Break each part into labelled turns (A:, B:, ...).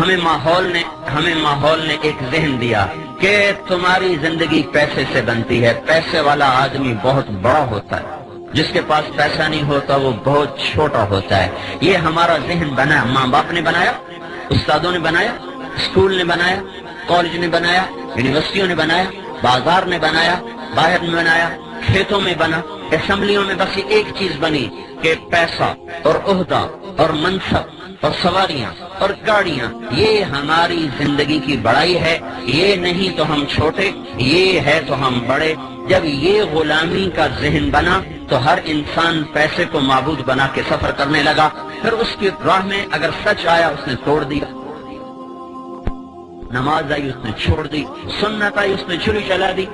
A: ہمیں ماحول نے ایک ذہن دیا کہ تمہاری زندگی پیسے سے بنتی ہے، پیسے والا آدمی بہت بڑا ہوتا ہے، جس کے پاس پیسہ نہیں ہوتا وہ بہت چھوٹا ہوتا ہے۔ یہ ہمارا ذہن بنا، ماں باپ نے بنایا، استادوں نے بنایا، اسکول نے بنایا، کالج نے بنایا، یونیورسٹیوں نے بنایا، بازار نے بنایا، باہر میں بنایا، کھیتوں میں بنا، اسمبلیوں میں بس ایک چیز بنی کہ پیسہ اور عہدہ اور منصب اور سواریاں اور گاڑیاں، یہ ہماری زندگی کی بڑائی ہے، یہ نہیں تو ہم چھوٹے، یہ ہے تو ہم بڑے۔ جب یہ غلامی کا ذہن بنا تو ہر انسان پیسے کو معبود بنا کے سفر کرنے لگا، پھر اس کی راہ میں اگر سچ آیا اس نے توڑ دیا، نماز آئی اس نے چھوڑ دی، سنت آئی اس نے چھری چلا دی،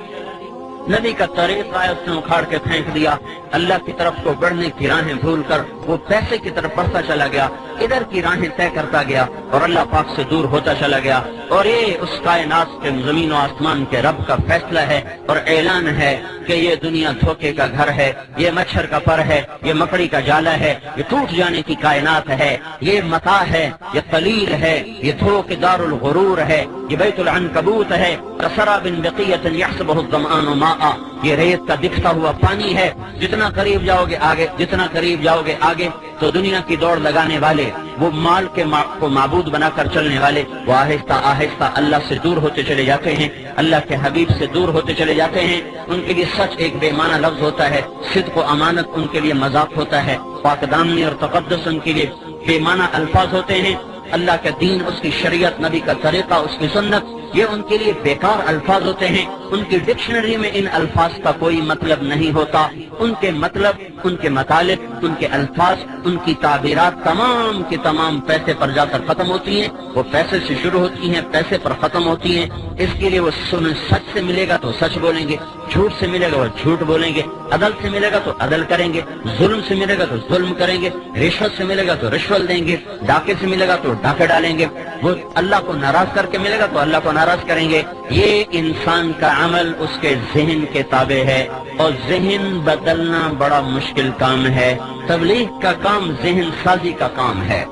A: نبی کا طریق آیا اس نے اکھاڑ کے پھینک دیا، اللہ کی طرف کو بڑھنے کی راہیں بھول کر وہ پیسے کی طرف بڑھتا چلا گیا، ادھر کی راہیں طے کرتا گیا اور اللہ پاک سے دور ہوتا چلا گیا۔ اور یہ اس کائنات کے زمین و آسمان کے رب کا فیصلہ ہے اور اعلان ہے کہ یہ دنیا دھوکے کا گھر ہے، یہ مچھر کا پر ہے، یہ مکڑی کا جالا ہے، یہ ٹوٹ جانے کی کائنات ہے، یہ متاع ہے، یہ قلیل ہے، یہ دھوکے دار الغرور ہے، یہ بیت العنکبوت ہے، کسراب بقیۃ یحسبہ الظمآن ماء، یہ ریت کا دکھتا ہوا پانی ہے۔ جتنا قریب جاؤ گے آگے، جتنا قریب جاؤ گے آگے، تو دنیا کی دوڑ لگانے والے، وہ مال کے کو معبود بنا کر چلنے والے، وہ آہستہ آہستہ اللہ سے دور ہوتے چلے جاتے ہیں، اللہ کے حبیب سے دور ہوتے چلے جاتے ہیں۔ ان کے لیے سچ ایک بے معنی لفظ ہوتا ہے، صدق و امانت ان کے لیے مذاق ہوتا ہے، پاک دامنی اور تقدس ان کے لیے بے معنی الفاظ ہوتے ہیں، اللہ کا دین، اس کی شریعت، نبی کا طریقہ، اس کی سنت، یہ ان کے لیے بیکار الفاظ ہوتے ہیں۔ ان کی ڈکشنری میں ان الفاظ کا کوئی مطلب نہیں ہوتا، ان کے مطلب، ان کے مطالب، ان کے الفاظ، ان کی تعبیرات تمام کی تمام پیسے پر جا کر ختم ہوتی ہیں، وہ پیسے سے شروع ہوتی ہیں، پیسے پر ختم ہوتی ہیں۔ اس کے لیے وہ سچ سے ملے گا تو سچ بولیں گے، جھوٹ سے ملے گا وہ جھوٹ بولیں گے، عدل سے ملے گا تو عدل کریں گے، ظلم سے ملے گا تو ظلم کریں گے، رشوت سے ملے گا تو رشوت دیں گے، ڈاکے سے ملے گا تو ڈاکے ڈالیں گے، وہ اللہ کو ناراض کر کے ملے گا تو اللہ کو ناراض کریں گے۔ یہ انسان کا عمل اس کے ذہن کے تابع ہے، اور ذہن بدلنا بڑا مشکل کام ہے۔ تبلیغ کا کام ذہن سازی کا کام ہے،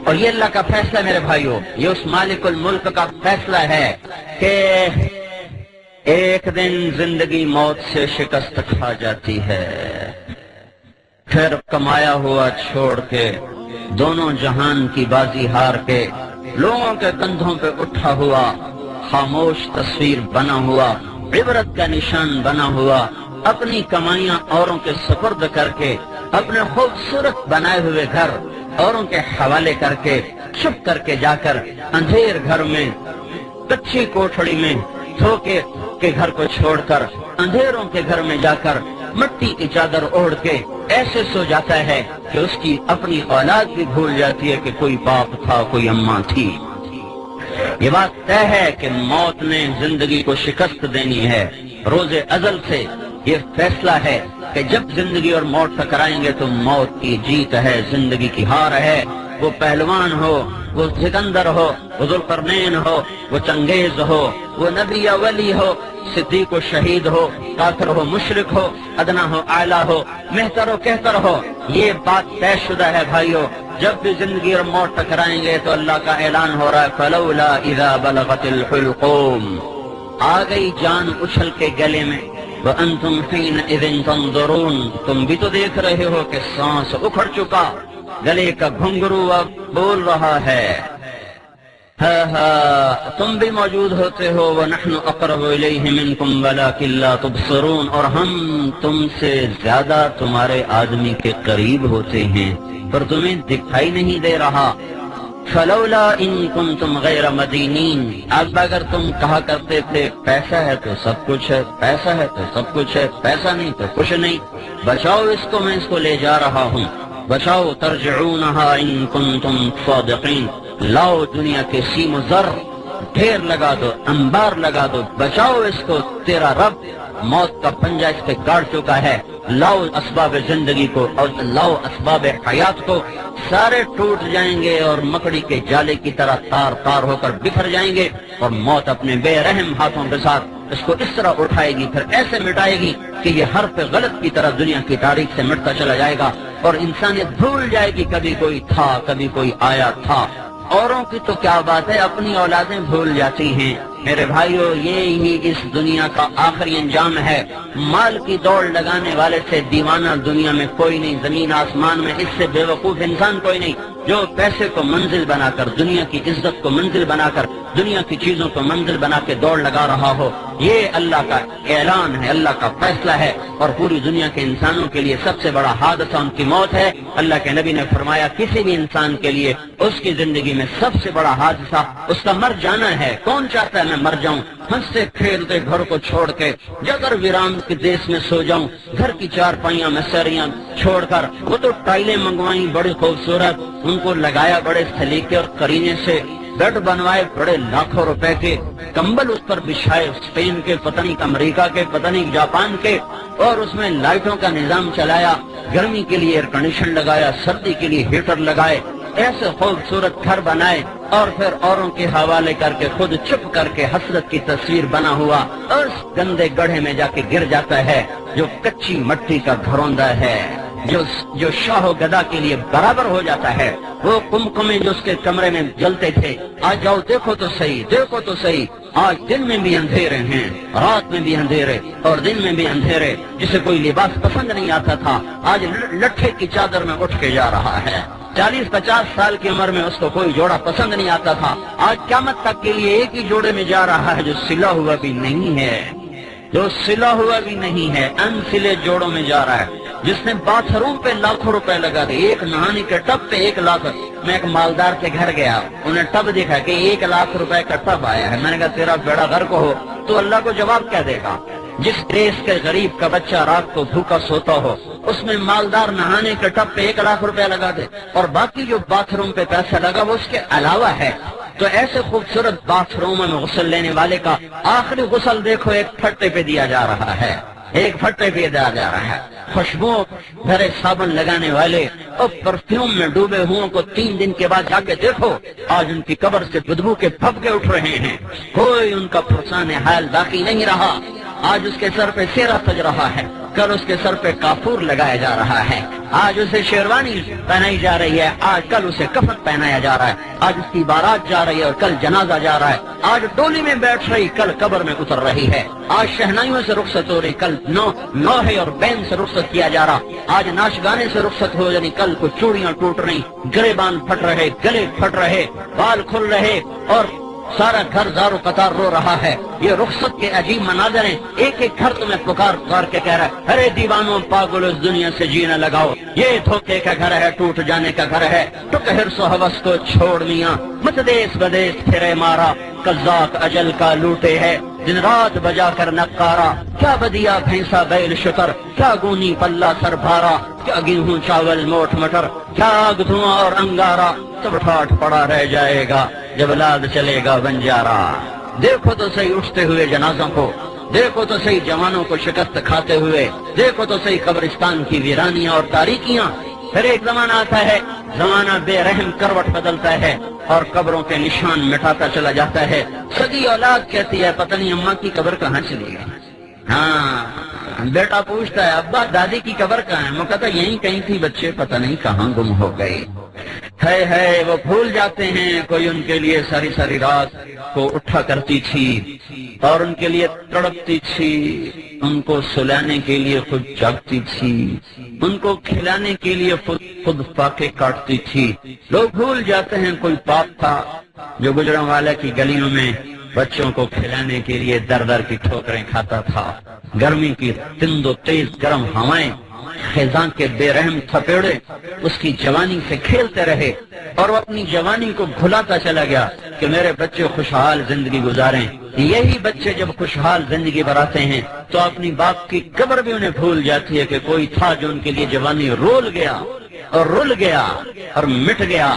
A: اور یہ اللہ کا فیصلہ میرے بھائیو، یہ اس مالک الملک کا فیصلہ ہے کہ ایک دن زندگی موت سے شکست کھا جاتی ہے، پھر کمایا ہوا چھوڑ کے، دونوں جہان کی بازی ہار کے، لوگوں کے کندھوں پہ اٹھا ہوا خاموش تصویر بنا ہوا، عبرت کا نشان بنا ہوا، اپنی کمائیاں اوروں کے سپرد کر کے، اپنے خوبصورت بنائے ہوئے گھر اوروں کے حوالے کر کے، چھپ کر کے جا کر اندھیر گھر میں، کچی کوٹھڑی میں، دھوکے کے گھر کو چھوڑ کر اندھیروں کے گھر میں جا کر مٹی کی چادر اوڑھ کے ایسے سو جاتا ہے کہ اس کی اپنی اولاد بھی بھول جاتی ہے کہ کوئی باپ تھا، کوئی اماں تھی۔ یہ بات طے ہے کہ موت نے زندگی کو شکست دینی ہے، روز ازل سے یہ فیصلہ ہے کہ جب زندگی اور موت ٹکرائیں گے تو موت کی جیت ہے، زندگی کی ہار ہے۔ وہ پہلوان ہو، وہ سکندر ہو، وہ ذوالقرنین ہو، وہ چنگیز ہو، وہ نبی یا ولی ہو، صدیق و شہید ہو، کافر ہو، مشرک ہو، ادنا ہو، اعلیٰ ہو، مہتر ہو، کہتر ہو، یہ بات طے شدہ ہے بھائیو۔ جب بھی زندگی اور موت ٹکرائیں گے تو اللہ کا اعلان ہو رہا ہے فلولا اذا بلغت الحلقوم، آ گئی جان اچھل کے گلے میں، وانتم حینئذ تنظرون، تم بھی تو دیکھ رہے ہو کہ سانس اکھڑ چکا، گلے کا گھنگرو اب بول رہا ہے، تم بھی موجود ہوتے ہو، وَنَحْنُ أَقْرَبُ إِلَيْهِ مِنْكُمْ وَلَكِنْ لَا تُبْصِرُونَ، اور ہم تم سے زیادہ تمہارے آدمی کے قریب ہوتے ہیں پر تمہیں دکھائی نہیں دے رہا۔ فَلَوْلَا إِن كُنْتُمْ غَيْرَ مَدِينِينَ، اب اگر تم کہا کرتے تھے پیسہ ہے تو سب کچھ ہے، پیسہ ہے تو سب کچھ ہے، پیسہ نہیں تو کچھ نہیں، بچاؤ اس کو، میں اس کو لے جا رہا ہوں، بچاؤ، ترجعونها ان کنتم صادقین، لاؤ دنیا کے سیم و زر ڈھیر لگا دو، انبار لگا دو، بچاؤ اس کو، تیرا رب موت کا پنجہ اس پہ گاڑ چکا ہے، لاؤ اسباب زندگی کو اور لاؤ اسباب حیات کو، سارے ٹوٹ جائیں گے اور مکڑی کے جالے کی طرح تار تار ہو کر بکھر جائیں گے، اور موت اپنے بے رحم ہاتھوں کے ساتھ اس کو اس طرح اٹھائے گی، پھر ایسے مٹائے گی کہ یہ حرف غلط کی طرح دنیا کی تاریخ سے مٹتا چلا جائے گا، اور انسانیت بھول جائے گی کبھی کوئی تھا، کبھی کوئی آیا تھا، اوروں کی تو کیا بات ہے، اپنی اولادیں بھول جاتی ہیں۔ میرے بھائیو، یہ ہی اس دنیا کا آخری انجام ہے۔ مال کی دوڑ لگانے والے سے دیوانہ دنیا میں کوئی نہیں، زمین آسمان میں اس سے بے وقوف انسان کوئی نہیں۔ جو پیسے کو منزل بنا کر، دنیا کی عزت کو منزل بنا کر، دنیا کی چیزوں کو منزل بنا کے دوڑ لگا رہا ہو، یہ اللہ کا اعلان ہے، اللہ کا فیصلہ ہے، اور پوری دنیا کے انسانوں کے لیے سب سے بڑا حادثہ ان کی موت ہے۔ اللہ کے نبی نے فرمایا کسی بھی انسان کے لیے اس کی زندگی میں سب سے بڑا حادثہ اس کا مر جانا ہے۔ کون چاہتا ہے میں مر جاؤں، ہنستے کھیلتے گھر کو چھوڑ کے جگر ویران کے دیش میں سو جاؤں، گھر کی چار پائیاں میں سریاں چھوڑ کر؟ وہ تو ٹائلیں منگوائیں بڑی خوبصورت، ان کو لگایا بڑے سلیقے اور قرینے سے، بیڈ بنوائے بڑے لاکھوں روپے کے، کمبل اس پر بچھائے اسپین کے، پتہ نہیں امریکہ کے، پتہ نہیں جاپان کے، اور اس میں لائٹوں کا نظام چلایا، گرمی کے لیے ایئر کنڈیشن لگایا، سردی کے لیے ہیٹر لگائے، ایسے خوبصورت گھر بنائے، اور پھر اوروں کے حوالے کر کے خود چپ کر کے حسرت کی تصویر بنا ہوا اس گندے گڑھے میں جا کے گر جاتا ہے جو کچی مٹی کا گھروندہ ہے، جو شاہ و گدا کے لیے برابر ہو جاتا ہے۔ وہ کمکمے جو اس کے کمرے میں جلتے تھے، آج جاؤ دیکھو تو صحیح، دیکھو تو صحیح، آج دن میں بھی اندھیرے ہیں، رات میں بھی اندھیرے اور دن میں بھی اندھیرے۔ جسے کوئی لباس پسند نہیں آتا تھا، آج لٹھے کی چادر میں اٹھ کے جا رہا ہے۔ 40-50 سال کی عمر میں اس کو کوئی جوڑا پسند نہیں آتا تھا، آج قیامت تک کے لیے ایک ہی جوڑے میں جا رہا ہے جو سلا ہوا بھی نہیں ہے، جو سلا ہوا بھی نہیں ہے، انسلے جوڑوں میں جا رہا ہے۔ جس نے باتھ روم پہ لاکھوں روپے لگا دے، ایک نہانے کے ٹب پہ 1 لاکھ۔ میں ایک مالدار کے گھر گیا، انہیں ٹب دیکھا کہ 1 لاکھ روپے کا ٹب آیا ہے۔ میں نے کہا تیرا بیڑا غرق ہو، تو اللہ کو جواب کیا دے گا؟ جس دیش کے غریب کا بچہ رات کو بھوکا سوتا ہو، اس میں مالدار نہانے کے ٹب پہ 1 لاکھ روپے لگا دے، اور باقی جو باتھ روم پہ پیسہ لگا وہ اس کے علاوہ ہے۔ تو ایسے خوبصورت باتھ روم میں غسل لینے والے کا آخری غسل دیکھو ایک پھٹے پہ دیا جا رہا ہے، ایک پھٹے پہ دیا جا رہا ہے۔ خوشبو بھرے صابن لگانے والے اور پرفیوم میں ڈوبے ہوں کو 3 دن کے بعد جا کے دیکھو، آج ان کی قبر سے بدبو کے پھبکے اٹھ رہے ہیں، کوئی ان کا فرسان حال باقی نہیں رہا۔ آج اس کے سر پہ سیرا سج رہا ہے، کل اس کے سر پہ کافور لگایا جا رہا ہے، آج اسے شیروانی پہنائی جا رہی ہے، آج کل اسے کفن پہنایا جا رہا ہے، آج اس کی بارات جا رہی ہے اور کل جنازہ جا رہا ہے، آج ڈولی میں بیٹھ رہی کل قبر میں اتر رہی ہے، آج شہنائیوں سے رخصت ہو رہی کل نوحے اور بین سے رخصت کیا جا رہا، آج ناچ گانے سے رخصت ہو یعنی کل کو چوڑیاں ٹوٹ رہی، گریبان پھٹ رہے، گلے پھٹ رہے، بال کھل رہے، اور سارا گھر زار و قطار رو رہا ہے۔ یہ رخصت کے عجیب مناظر ہیں، ایک ایک گھر تمہیں پکار پکار کے کہہ رہا ہے ارے دیوانوں پاگل اس دنیا سے جینا لگاؤ، یہ دھوکے کا گھر ہے، ٹوٹ جانے کا گھر ہے، ٹک حرص و حوث کو چھوڑ میاں، مت دیس بدیس پھرے مارا، قزاق اجل کا لوٹے ہے، دن رات بجا کر نقارا، کیا بدیا بھینسا بیل شکر، کیا گونی پلہ سر بھارا، کیا گیہوں چاول موٹ مٹر، کیا آگ دھواں اور انگارا، سب ٹھاٹ پڑا رہ جائے گا جب لاد چلے گا بنجارا۔ دیکھو تو صحیح اٹھتے ہوئے جنازوں کو، دیکھو تو صحیح جوانوں کو شکست کھاتے ہوئے، دیکھو تو صحیح قبرستان کی ویرانیاں اور تاریکیاں۔ پھر ایک زمانہ آتا ہے، زمانہ بے رحم کروٹ بدلتا ہے اور قبروں کے نشان مٹاتا چلا جاتا ہے۔ سگی اولاد کہتی ہے پتہ نہیں اماں کی قبر کہاں چلی گئی، ہاں بیٹا پوچھتا ہے ابا دادی کی قبر کہاں ہے، وہ کہتا ہے یہیں کہیں تھی بچے، پتہ نہیں کہاں گم ہو گئی۔ ہے وہ بھول جاتے ہیں کوئی ان کے لیے ساری ساری رات کو اٹھا کرتی تھی اور ان کے لیے تڑپتی تھی، ان کو سلانے کے لیے خود جاگتی تھی، ان کو کھلانے کے لیے خود فاقے کاٹتی تھی۔ لوگ بھول جاتے ہیں کوئی باپ تھا جو گجروں والے کی گلیوں میں بچوں کو کھلانے کے لیے در در کی ٹھوکریں کھاتا تھا، گرمی کی تند و تیز گرم ہوائیں، خزاں کے بے رحم تھپیڑے اس کی جوانی سے کھیلتے رہے اور وہ اپنی جوانی کو بھلاتا چلا گیا کہ میرے بچے خوشحال زندگی گزاریں۔ یہی بچے جب خوشحال زندگی بناتے ہیں تو اپنی باپ کی قبر بھی انہیں بھول جاتی ہے کہ کوئی تھا جو ان کے لیے جوانی رول گیا اور رل گیا اور مٹ گیا۔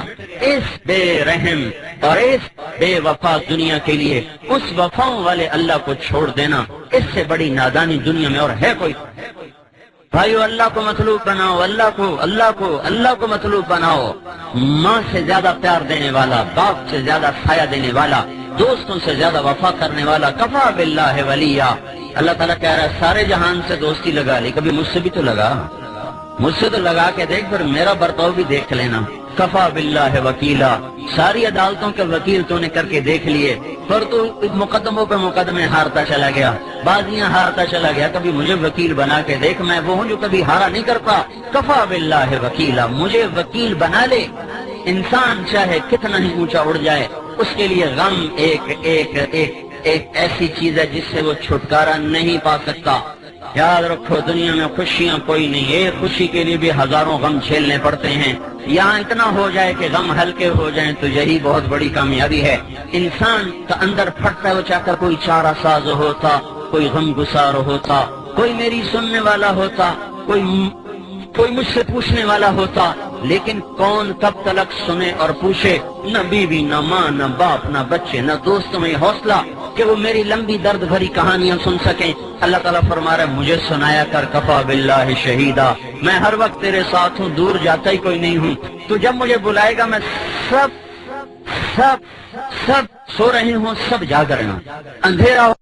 A: اس بے رحم اور اس بے وفا دنیا کے لیے اس وفاؤں والے اللہ کو چھوڑ دینا، اس سے بڑی نادانی دنیا میں اور ہے کوئی؟ بھائیو اللہ کو مطلوب بناؤ، اللہ کو مطلوب بناؤ۔ ماں سے زیادہ پیار دینے والا، باپ سے زیادہ سایہ دینے والا، دوستوں سے زیادہ وفا کرنے والا، کفا باللہ ولیہ۔ اللہ تعالیٰ کہہ رہا ہے سارے جہان سے دوستی لگا لی، کبھی مجھ سے بھی تو لگا، مجھ سے تو لگا کے دیکھ، پھر میرا برتاؤ بھی دیکھ لینا۔ کفا باللہ وکیلا، ساری عدالتوں کے وکیل تو نے کر کے دیکھ لیے، پر تو مقدموں پہ مقدمے ہارتا چلا گیا، بازیاں ہارتا چلا گیا، کبھی مجھے وکیل بنا کے دیکھ، میں وہ ہوں جو کبھی ہارا نہیں کرتا، کفا باللہ وکیلا، مجھے وکیل بنا لے۔ انسان چاہے کتنا ہی اونچا اڑ جائے، اس کے لیے غم ایک ایسی چیز ہے جس سے وہ چھٹکارا نہیں پا سکتا۔ یاد رکھو، دنیا میں خوشیاں کوئی نہیں، ایک خوشی کے لیے بھی ہزاروں غم جھیلنے پڑتے ہیں۔ یہاں اتنا ہو جائے کہ غم ہلکے ہو جائیں تو یہی بہت بڑی کامیابی ہے۔ انسان کا اندر پھٹتا ہے، وہ چاہتا کوئی چارہ ساز ہوتا، کوئی غم گسار ہوتا، کوئی میری سننے والا ہوتا، کوئی مجھ سے پوچھنے والا ہوتا، لیکن کون کب تلک سنے اور پوچھے؟ نہ بیوی، نہ ماں، نہ باپ، نہ بچے، نہ دوستوں میں حوصلہ کہ وہ میری لمبی درد بھری کہانیاں سن سکیں۔ اللہ تعالیٰ فرما رہا ہے مجھے سنایا کر، کفا باللہ شہیدا، میں ہر وقت تیرے ساتھ ہوں، دور جاتا ہی کوئی نہیں ہوں۔ تو جب مجھے بلائے گا، میں سب سو رہے ہوں، سب جاگ رہے ہوں، اندھیرا